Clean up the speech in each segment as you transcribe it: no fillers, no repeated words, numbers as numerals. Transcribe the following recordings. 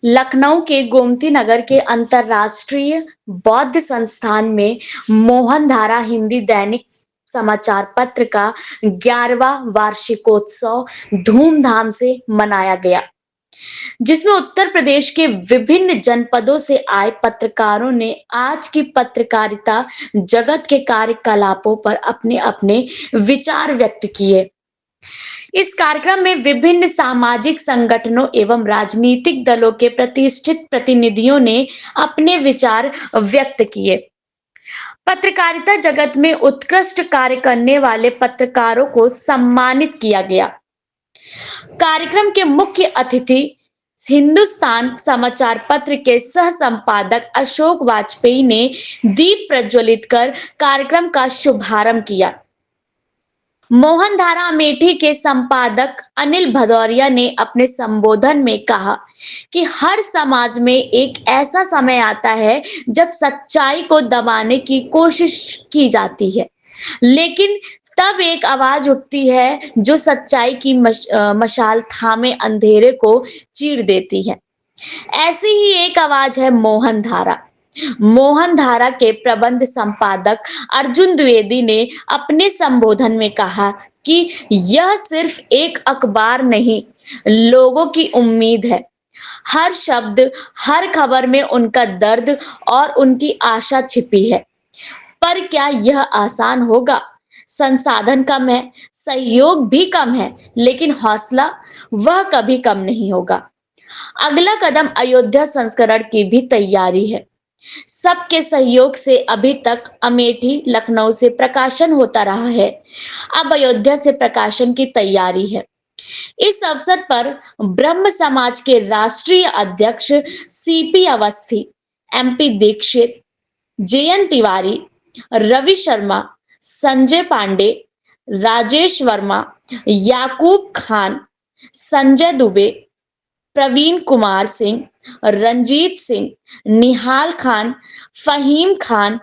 लखनऊ के गोमती नगर के अंतरराष्ट्रीय बौद्ध संस्थान में मोहनधारा हिंदी दैनिक समाचार पत्र का 11वां वार्षिकोत्सव धूमधाम से मनाया गया, जिसमें उत्तर प्रदेश के विभिन्न जनपदों से आए पत्रकारों ने आज की पत्रकारिता जगत के कार्यकलापों पर अपने अपने विचार व्यक्त किए। इस कार्यक्रम में विभिन्न सामाजिक संगठनों एवं राजनीतिक दलों के प्रतिष्ठित प्रतिनिधियों ने अपने विचार व्यक्त किए। पत्रकारिता जगत में उत्कृष्ट कार्य करने वाले पत्रकारों को सम्मानित किया गया। कार्यक्रम के मुख्य अतिथि हिंदुस्तान समाचार पत्र के सह संपादक अशोक वाजपेयी ने दीप प्रज्वलित कर कार्यक्रम का शुभारंभ किया। मोहनधारा अमेठी के संपादक अनिल भदौरिया ने अपने संबोधन में कहा कि हर समाज में एक ऐसा समय आता है जब सच्चाई को दबाने की कोशिश की जाती है, लेकिन तब एक आवाज उठती है जो सच्चाई की मशाल थामे अंधेरे को चीर देती है। ऐसी ही एक आवाज है मोहनधारा। मोहनधारा के प्रबंध संपादक अर्जुन द्विवेदी ने अपने संबोधन में कहा कि यह सिर्फ एक अखबार नहीं, लोगों की उम्मीद है। हर शब्द, हर खबर में उनका दर्द और उनकी आशा छिपी है। पर क्या यह आसान होगा? संसाधन कम है, सहयोग भी कम है, लेकिन हौसला वह कभी कम नहीं होगा। अगला कदम अयोध्या संस्करण की भी तैयारी है। सबके सहयोग से अभी तक अमेठी, लखनऊ से प्रकाशन होता रहा है। अब अयोध्या से प्रकाशन की तैयारी है। इस अवसर पर ब्रह्म समाज के राष्ट्रीय अध्यक्ष CP Awasthi, MP Dixit, JN Tiwari, Ravi Sharma, Sanjay Pandey, Rajesh Verma, Yakub Khan, Sanjay Dubey, Praveen Kumar Singh, Ranjeet Singh, Nihal Khan, Fahim Khan,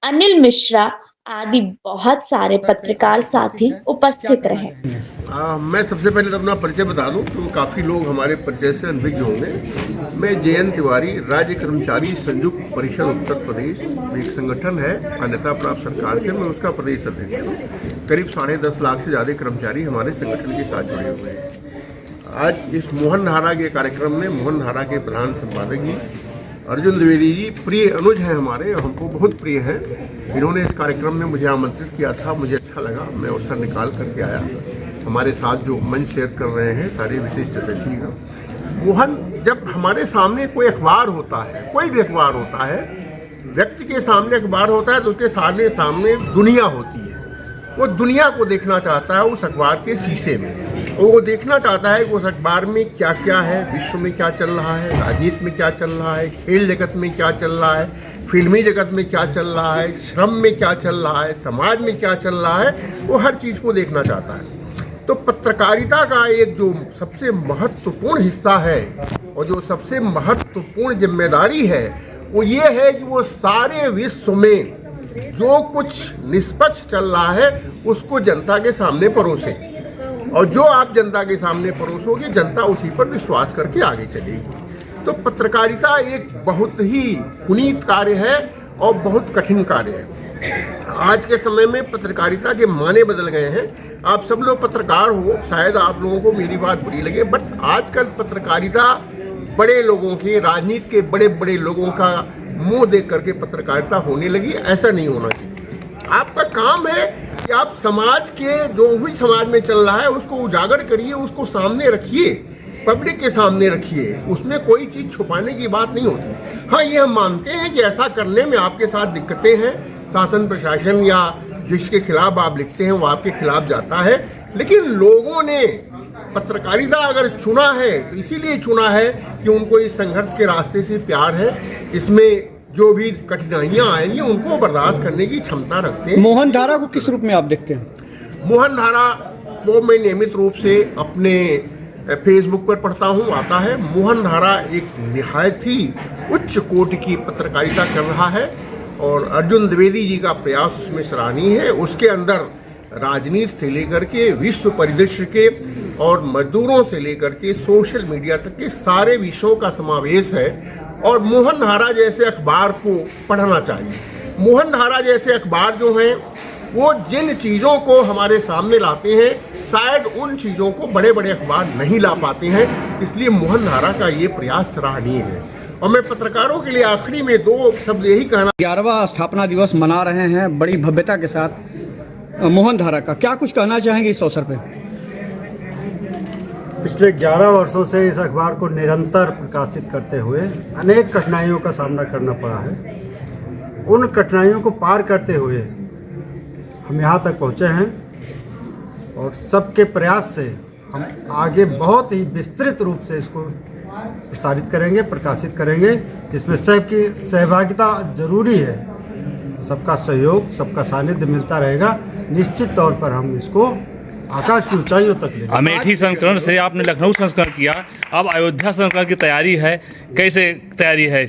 Anil Mishra आदि बहुत सारे पत्रकार साथी उपस्थित रहे। मैं सबसे पहले तो अपना परिचय बता दूं, तो काफ़ी लोग हमारे परिचय से अनभिज्ञ होंगे। मैं जेएन तिवारी, राज्य कर्मचारी संयुक्त परिषद उत्तर प्रदेश, एक संगठन है मान्यता प्राप्त सरकार से, मैं उसका प्रदेश अध्यक्ष हूँ। करीब 10.5 लाख से ज़्यादा कर्मचारी हमारे संगठन के साथ जुड़े हुए हैं। आज इस मोहनधारा के कार्यक्रम में मोहनधारा के प्रधान संपादक जी अर्जुन द्विवेदी जी प्रिय अनुज हैं हमारे, हमको बहुत प्रिय हैं। इन्होंने इस कार्यक्रम में मुझे आमंत्रित किया था, मुझे अच्छा लगा, मैं अवसर निकाल करके आया। हमारे साथ जो मंच शेयर कर रहे हैं सारे विशिष्ट अतिथिगण। मोहन, जब हमारे सामने कोई अखबार होता है, कोई भी अखबार होता है, व्यक्ति के सामने अखबार होता है तो उसके सामने दुनिया होती है। वो दुनिया को देखना चाहता है उस अखबार के शीशे में। वो देखना चाहता है कि उस अखबार में क्या क्या है, विश्व में क्या चल रहा है, राजनीति में क्या चल रहा है, खेल जगत में क्या चल रहा है, फिल्मी जगत में क्या चल रहा है, श्रम में क्या चल रहा है, समाज में क्या चल रहा है, वो हर चीज़ को देखना चाहता है। तो पत्रकारिता का एक जो सबसे महत्वपूर्ण हिस्सा है और जो सबसे महत्वपूर्ण जिम्मेदारी है वो ये है कि वो सारे विश्व में जो कुछ निष्पक्ष चल रहा है उसको जनता के सामने परोसे, और जो आप जनता के सामने परोसोगे जनता उसी पर विश्वास करके आगे चलेगी। तो पत्रकारिता एक बहुत ही पुनीत कार्य है और बहुत कठिन कार्य है। आज के समय में पत्रकारिता के माने बदल गए हैं। आप सब लोग पत्रकार हो, शायद आप लोगों को मेरी बात बुरी लगे, बट आजकल पत्रकारिता बड़े लोगों की, राजनीति के बड़े बड़े लोगों का मुंह देख करके पत्रकारिता होने लगी। ऐसा नहीं होना चाहिए। आपका काम है कि आप समाज के जो भी समाज में चल रहा है उसको उजागर करिए, उसको सामने रखिए, पब्लिक के सामने रखिए। उसमें कोई चीज़ छुपाने की बात नहीं होती। हाँ, ये हम मानते हैं कि ऐसा करने में आपके साथ दिक्कतें हैं, शासन प्रशासन या जिसके खिलाफ आप लिखते हैं वो आपके खिलाफ जाता है, लेकिन लोगों ने पत्रकारिता अगर चुना है तो इसीलिए चुना है कि उनको इस संघर्ष के रास्ते से प्यार है। इसमें जो भी कठिनाइयाँ आएंगी उनको बर्दाश्त करने की क्षमता रखते हैं। मोहनधारा को किस रूप में आप देखते हैं? मोहनधारा वो मैं नियमित रूप से अपने फेसबुक पर पढ़ता हूँ, आता है। मोहनधारा एक निहायत ही उच्च कोटि की पत्रकारिता कर रहा है और अर्जुन द्विवेदी जी का प्रयास उसमें सराहनीय है। उसके अंदर राजनीति से लेकर के विश्व परिदृश्य के और मजदूरों से लेकर के सोशल मीडिया तक के सारे विषयों का समावेश है। और मोहन धारा जैसे अखबार को पढ़ना चाहिए। मोहन धारा जैसे अखबार जो हैं वो जिन चीज़ों को हमारे सामने लाते हैं शायद उन चीज़ों को बड़े बड़े अखबार नहीं ला पाते हैं, इसलिए मोहन धारा का ये प्रयास सराहनीय है। और मैं पत्रकारों के लिए आखिरी में 2 शब्द यही कहना। 11वां स्थापना दिवस मना रहे हैं बड़ी भव्यता के साथ मोहन धारा का, क्या कुछ कहना चाहेंगे इस अवसर पे? पिछले 11 वर्षों से इस अखबार को निरंतर प्रकाशित करते हुए अनेक कठिनाइयों का सामना करना पड़ा है। उन कठिनाइयों को पार करते हुए हम यहाँ तक पहुँचे हैं और सबके प्रयास से हम आगे बहुत ही विस्तृत रूप से इसको प्रसारित करेंगे, प्रकाशित करेंगे, जिसमें सबकी सहभागिता जरूरी है। सबका सहयोग, सबका सानिध्य मिलता रहेगा। निश्चित तौर पर हम इसको आकाश की ऊंचाइयों तक ले। अमेठी संस्करण से आपने लखनऊ संस्करण किया, अब अयोध्या संस्करण की तैयारी है, कैसे तैयारी है?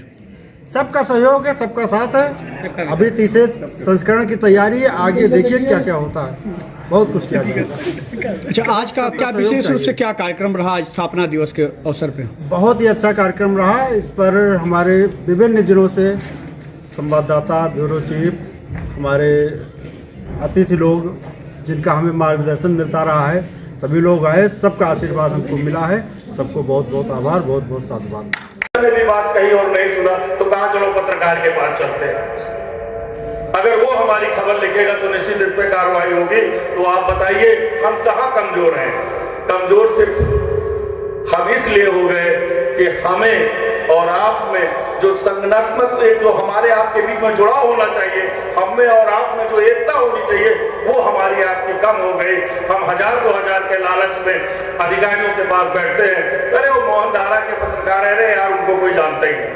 सबका सहयोग है, सबका साथ है। अभी तीसरे संस्करण की तैयारी है, आगे देखिए क्या क्या होता है, बहुत कुछ किया जाएगा। अच्छा, आज का क्या विशेष रूप से क्या कार्यक्रम रहा आज स्थापना दिवस के अवसर पे? बहुत ही अच्छा कार्यक्रम रहा। इस पर हमारे विभिन्न जिलों से संवाददाता, ब्यूरो चीफ, हमारे अतिथि लोग जिनका हमें मार्गदर्शन मिलता रहा है, सभी लोग आए। सबका आशीर्वाद हमको मिला है। सबको बहुत बहुत आभार, बहुत बहुत साधुवाद। ने भी बात कही और नहीं सुना तो कहा चलो पत्रकार के पास चलते हैं। अगर वो हमारी खबर लिखेगा तो निश्चित इस पे कार्रवाई होगी। तो आप बताइए हम कहाँ कमजोर हैं? कमजोर सिर्फ हम इसलिए हो गए कि हमें और आप में जो संगठनात्मक एक जो हमारे आपके बीच में जुड़ाव होना चाहिए, हम में और आप में जो एकता होनी चाहिए, वो हमारी आपकी कम हो गई। हम 1000-2000 के लालच में अधिकारियों के पास बैठते हैं, अरे वो मोहन धारा के पत्रकार है, अरे यार उनको कोई जानता ही नहीं,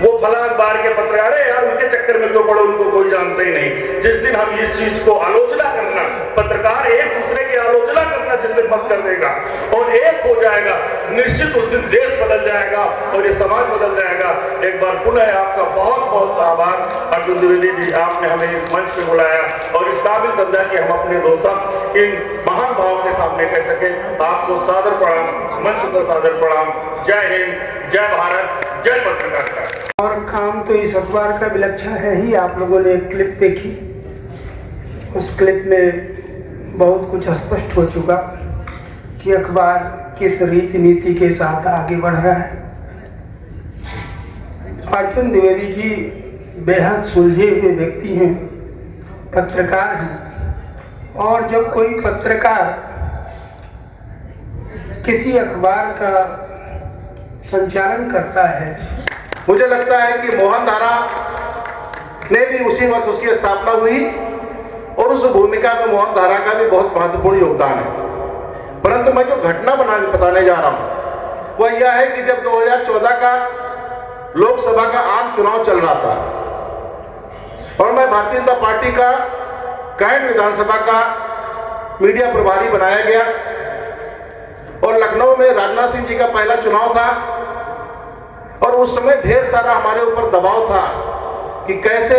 वो फला अखबार के पत्रकार है यार, उनके चक्कर में क्यों पड़ो, उनको कोई जानता ही नहीं। जिस दिन हम इस चीज को आलोचना करना, पत्रकार एक दूसरे की आलोचना करना जिस दिन बंद कर देगा और एक हो जाएगा, निश्चित उस दिन देश बदल जाएगा और ये समाज बदल जाएगा। एक बार पुनः आपका बहुत बहुत आभार अर्जुन द्विवेदी जी, आपने हमें इस मंच पे बुलाया और इस काबिल समझा कि हम अपने दोस्तों इन महान भावों के सामने कह सके। आपको सादर प्रणाम, मंच को सादर प्रणाम। जय हिंद, जय भारत, जय पत्रकारिता। और काम तो इस अखबार का विलक्षण है ही। आप लोगों ने एक क्लिप देखी, उस क्लिप में बहुत कुछ स्पष्ट हो चुका कि अखबार किस रीति नीति के साथ आगे बढ़ रहा है। अर्जुन द्विवेदी जी बेहद सुलझे हुए व्यक्ति हैं, पत्रकार हैं, और जब कोई पत्रकार किसी अखबार का संचालन करता है, मुझे लगता है कि मोहन धारा ने भी उसी वर्ष उसकी स्थापना हुई और उस भूमिका में मोहन धारा का भी बहुत महत्वपूर्ण योगदान है। परंतु मैं जो घटना बताने जा रहा हूं वह यह है कि जब 2014 का लोकसभा का आम चुनाव चल रहा था और मैं भारतीय जनता पार्टी का कैंट विधानसभा का मीडिया प्रभारी बनाया गया और लखनऊ में राजनाथ सिंह जी का पहला चुनाव था और उस समय ढेर सारा हमारे ऊपर दबाव था कि कैसे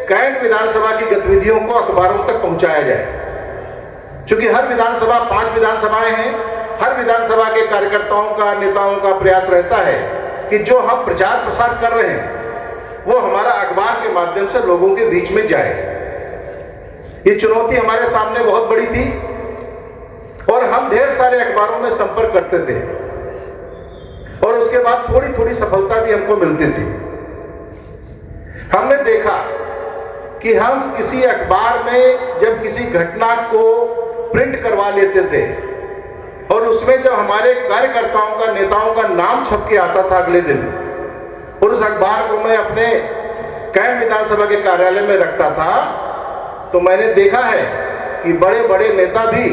कैंट विधानसभा की गतिविधियों को अखबारों तक पहुंचाया जाए। क्योंकि हर विधानसभा 5 विधानसभाएं हैं, हर विधानसभा के कार्यकर्ताओं का, नेताओं का प्रयास रहता है कि जो हम प्रचार प्रसार कर रहे हैं वो हमारा अखबार के माध्यम से लोगों के बीच में जाए। ये चुनौती हमारे सामने बहुत बड़ी थी और हम ढेर सारे अखबारों में संपर्क करते थे और उसके बाद थोड़ी थोड़ी सफलता भी हमको मिलती थी। हमने देखा कि हम किसी अखबार में जब किसी घटना को प्रिंट करवा लेते थे और उसमें जब हमारे कार्यकर्ताओं का, नेताओं का नाम छप के आता था अगले दिन, और उस अखबार को मैं अपने कैंट विधानसभा के कार्यालय में रखता था, तो मैंने देखा है कि बड़े बड़े नेता भी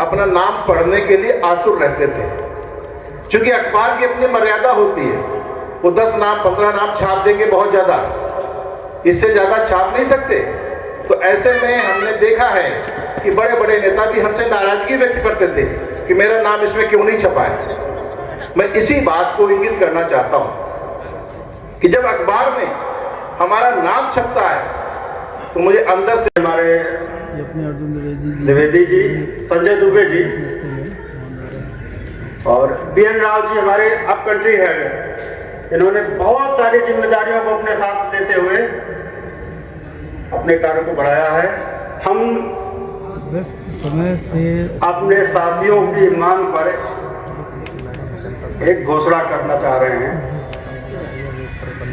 अपना नाम पढ़ने के लिए आतुर रहते थे। क्योंकि अखबार की अपनी मर्यादा होती है, वो 10 नाम 15 नाम छाप देंगे, बहुत ज़्यादा, इससे ज़्यादा छाप नहीं सकते। तो ऐसे में हमने देखा है कि बड़े बड़े नेता भी हमसे नाराजगी व्यक्त करते थे कि मेरा नाम इसमें क्यों नहीं छपा है। मैं इसी बात को इंगित करना चाहता हूँ कि जब अखबार में हमारा नाम छपता है तो मुझे अंदर से, हमारे द्विवेदी जी, संजय दुबे जी और बीएन राव जी हमारे अप कंट्री हेड हैं। इन्होंने बहुत सारी जिम्मेदारियों को अपने साथ लेते हुए अपने कार्य को बढ़ाया है। हम समय से अपने साथियों की मांग पर एक घोषणा करना चाह रहे हैं।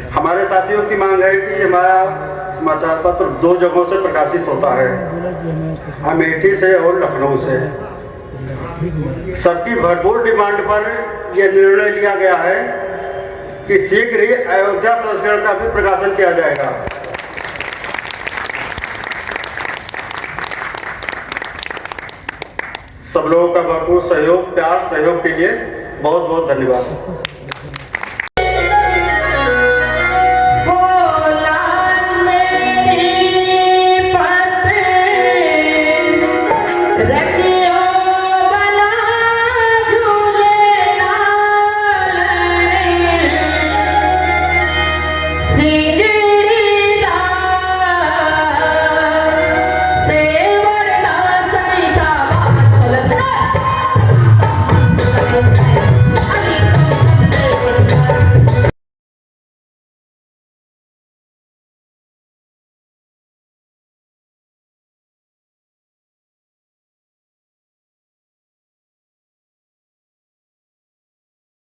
हमारे साथियों की मांग है कि हमारा समाचार पत्र 2 जगहों से प्रकाशित होता है, अमेठी से और लखनऊ से। सबकी भरपूर डिमांड पर यह निर्णय लिया गया है कि शीघ्र ही अयोध्या संस्करण का भी प्रकाशन किया जाएगा। सब लोगों का भरपूर सहयोग, प्यार, सहयोग के लिए बहुत बहुत धन्यवाद।